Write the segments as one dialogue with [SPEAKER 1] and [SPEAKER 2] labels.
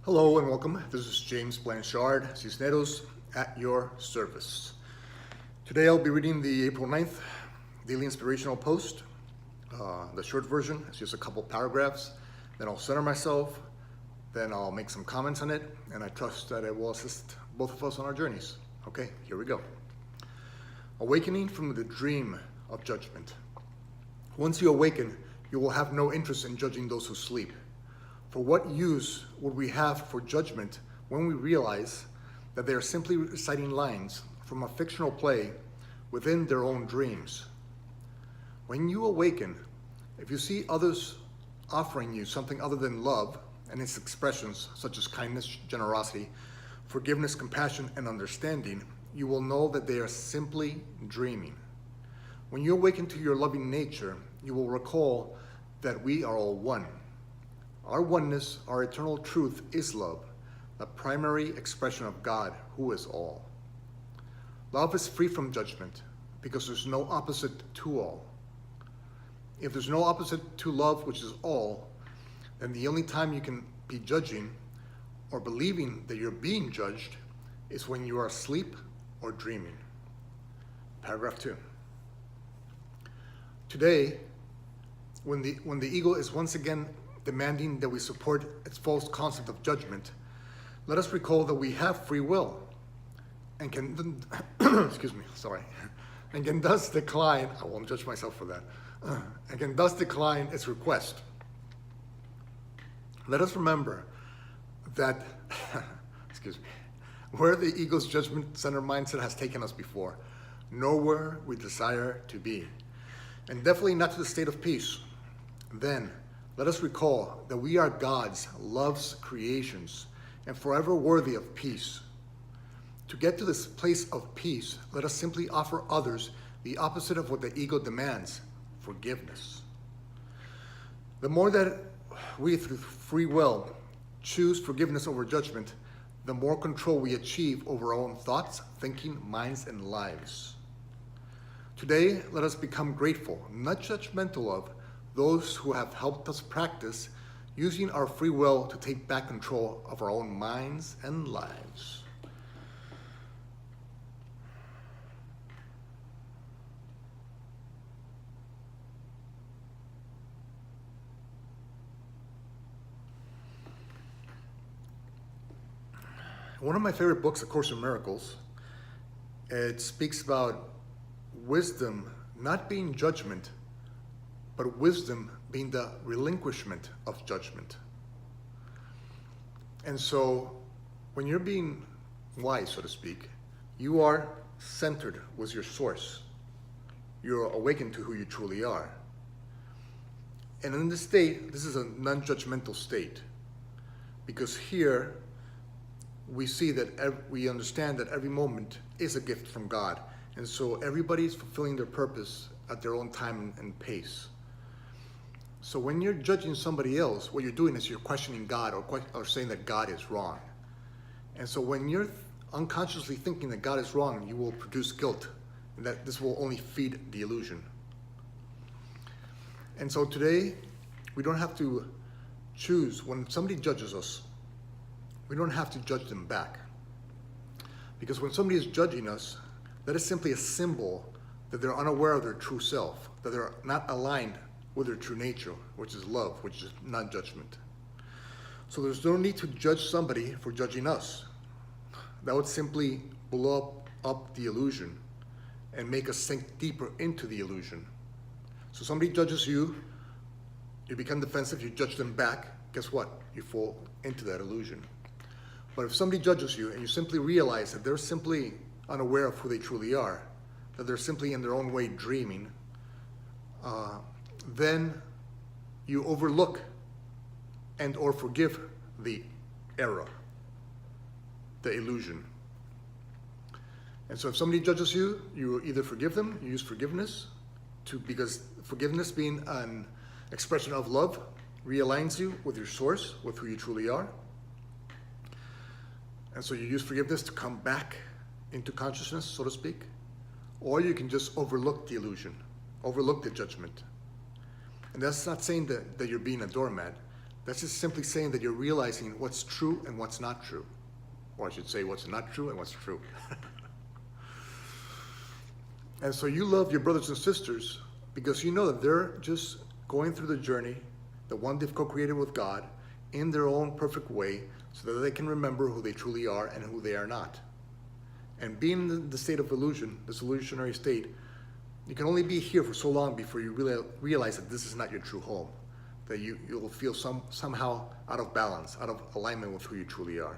[SPEAKER 1] Hello and welcome. This is James Blanchard Cisneros at your service. Today I'll be reading the April 9th Daily Inspirational Post. The short version is just a couple paragraphs. Then I'll center myself. Then I'll make some comments on it. And I trust that it will assist both of us on our journeys. Okay, here we go. Awakening from the dream of judgment. Once you awaken, you will have no interest in judging those who sleep. For what use would we have for judgment when we realize that they are simply reciting lines from a fictional play within their own dreams? When you awaken, if you see others offering you something other than love and its expressions such as kindness, generosity, forgiveness, compassion, and understanding, you will know that they are simply dreaming. When you awaken to your loving nature, you will recall that we are all one. Our oneness, our eternal truth is love, the primary expression of God, who is all. Love is free from judgment because there's no opposite to all. If there's no opposite to love, which is all, then the only time you can be judging or believing that you're being judged is when you are asleep or dreaming. Paragraph 2. Today, when the ego is once again demanding that we support its false concept of judgment, let us recall that we have free will and can, and can thus decline, I won't judge myself for that, and can thus decline its request. Let us remember that, where the ego's judgment-centered mindset has taken us before, nowhere we desire to be, and definitely not to the state of peace. Then, let us recall that we are God's love's creations and forever worthy of peace. To get to this place of peace, let us simply offer others the opposite of what the ego demands, forgiveness. The more that we, through free will, choose forgiveness over judgment, the more control we achieve over our own thoughts, thinking, minds, and lives. Today, let us become grateful, not judgmental of, those who have helped us practice using our free will to take back control of our own minds and lives. One of my favorite books, A Course in Miracles, it speaks about wisdom not being judgment, but wisdom being the relinquishment of judgment. And so, when you're being wise, so to speak, you are centered with your source. You're awakened to who you truly are. And in this state, this is a non-judgmental state, because here we see that we understand that every moment is a gift from God. And so everybody's fulfilling their purpose at their own time and pace. So when you're judging somebody else, what you're doing is you're questioning God or saying that God is wrong. And so when you're unconsciously thinking that God is wrong, you will produce guilt, and that this will only feed the illusion. And so today, we don't have to choose. When somebody judges us, we don't have to judge them back. Because when somebody is judging us, that is simply a symbol that they're unaware of their true self, that they're not aligned with their true nature, which is love, which is non-judgment. So there's no need to judge somebody for judging us. That would simply blow up the illusion and make us sink deeper into the illusion. So somebody judges you, you become defensive, you judge them back, guess what? You fall into that illusion. But if somebody judges you and you simply realize that they're simply unaware of who they truly are, that they're simply in their own way dreaming, then you overlook and or forgive the error, the illusion. And so if somebody judges you, you either forgive them, you use forgiveness, because forgiveness being an expression of love realigns you with your source, with who you truly are. And so you use forgiveness to come back into consciousness, so to speak. Or you can just overlook the illusion, overlook the judgment. And that's not saying that you're being a doormat. That's just simply saying that you're realizing what's true and what's not true. Or I should say what's not true and what's true. And so you love your brothers and sisters because you know that they're just going through the journey, the one they've co-created with God, in their own perfect way, so that they can remember who they truly are and who they are not. And being in the state of illusion, this illusionary state, you can only be here for so long before you really realize that this is not your true home, that you'll feel somehow out of balance, out of alignment with who you truly are.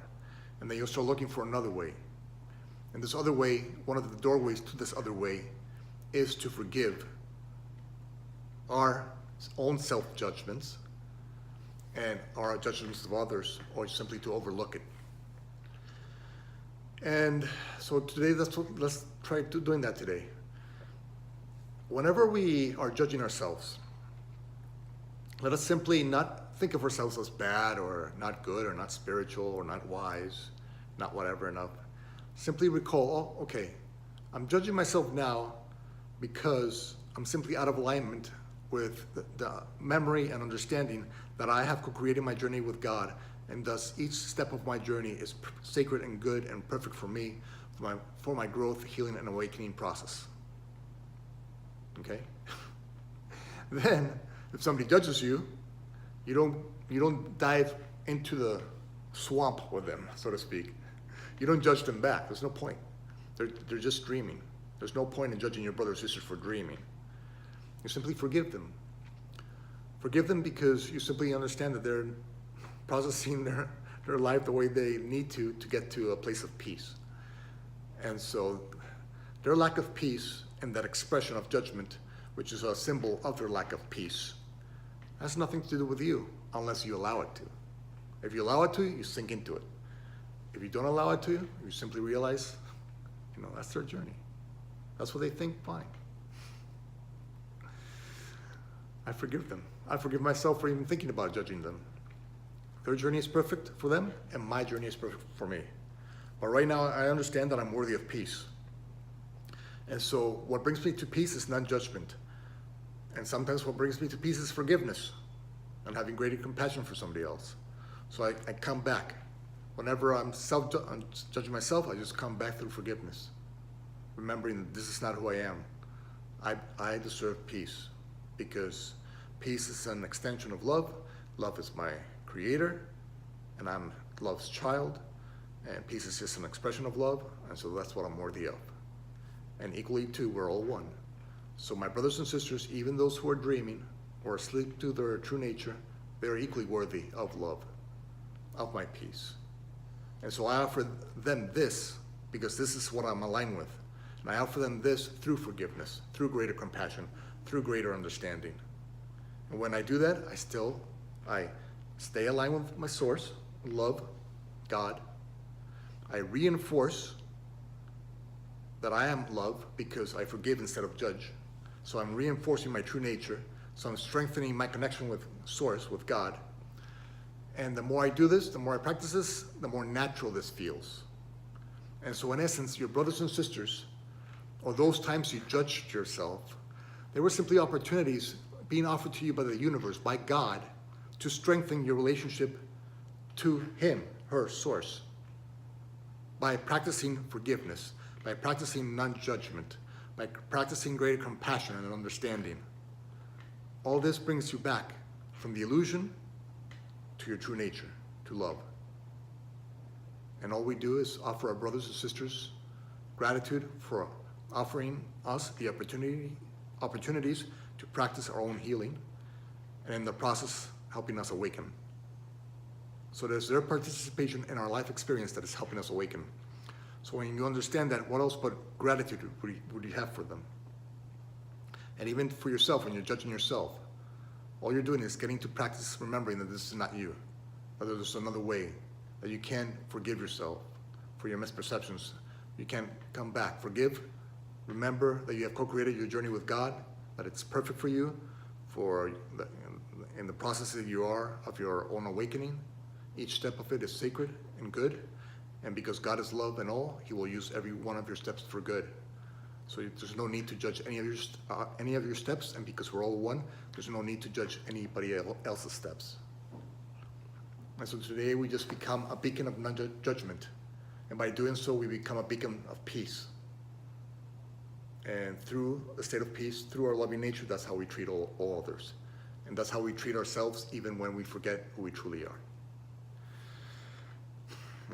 [SPEAKER 1] And then you'll start looking for another way. And this other way, one of the doorways to this other way, is to forgive our own self-judgments and our judgments of others, or simply to overlook it. And so today, let's try doing that today. Whenever we are judging ourselves, let us simply not think of ourselves as bad or not good or not spiritual or not wise, not whatever enough. Simply recall, oh, okay, I'm judging myself now because I'm simply out of alignment with the memory and understanding that I have co-created my journey with God, and thus each step of my journey is sacred and good and perfect for me, for my growth, healing, and awakening process. Okay? Then, if somebody judges you, you don't dive into the swamp with them, so to speak. You don't judge them back. There's no point. They're just dreaming. There's no point in judging your brother or sister for dreaming. You simply forgive them. Forgive them because you simply understand that they're processing their life the way they need to get to a place of peace. And so their lack of peace and that expression of judgment, which is a symbol of their lack of peace, has nothing to do with you unless you allow it to. If you allow it to, you sink into it. If you don't allow it to, you simply realize, that's their journey. That's what they think, fine. I forgive them. I forgive myself for even thinking about judging them. Their journey is perfect for them, and my journey is perfect for me. But right now, I understand that I'm worthy of peace. And so what brings me to peace is non-judgment. And sometimes what brings me to peace is forgiveness and having greater compassion for somebody else. So I come back. Whenever I'm judging myself, I just come back through forgiveness, remembering that this is not who I am. I deserve peace because peace is an extension of love. Love is my creator, and I'm love's child, and peace is just an expression of love, and so that's what I'm worthy of. And equally too, we're all one. So my brothers and sisters, even those who are dreaming or asleep to their true nature, they are equally worthy of love, of my peace. And so I offer them this because this is what I'm aligned with. And I offer them this through forgiveness, through greater compassion, through greater understanding. And when I do that, I stay aligned with my source, love, God. I reinforce that I am love because I forgive instead of judge. So I'm reinforcing my true nature. So I'm strengthening my connection with source, with God. And the more I do this, the more I practice this, the more natural this feels. And so in essence, your brothers and sisters, or those times you judged yourself, they were simply opportunities being offered to you by the universe, by God, to strengthen your relationship to Him, her source, by practicing forgiveness, by practicing non-judgment, by practicing greater compassion and understanding. All this brings you back from the illusion to your true nature, to love. And all we do is offer our brothers and sisters gratitude for offering us the opportunities to practice our own healing, and in the process, helping us awaken. So there's their participation in our life experience that is helping us awaken. So when you understand that, what else but gratitude would you have for them? And even for yourself, when you're judging yourself, all you're doing is getting to practice remembering that this is not you, that there's another way, that you can forgive yourself for your misperceptions. You can come back, forgive, remember that you have co-created your journey with God, that it's perfect for you, in the process that you are of your own awakening. Each step of it is sacred and good, and because God is love and all, He will use every one of your steps for good. So there's no need to judge any of your steps, and because we're all one, there's no need to judge anybody else's steps. And so today we just become a beacon of non-judgment. And by doing so, we become a beacon of peace. And through a state of peace, through our loving nature, that's how we treat all others. And that's how we treat ourselves even when we forget who we truly are.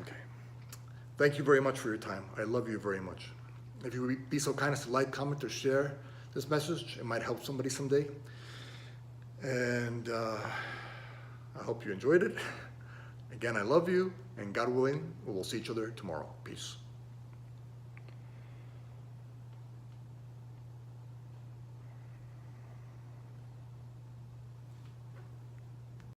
[SPEAKER 1] Okay. Thank you very much for your time. I love you very much. If you would be so kind as to like, comment, or share this message, it might help somebody someday. And I hope you enjoyed it. Again, I love you, and God willing, we will see each other tomorrow. Peace.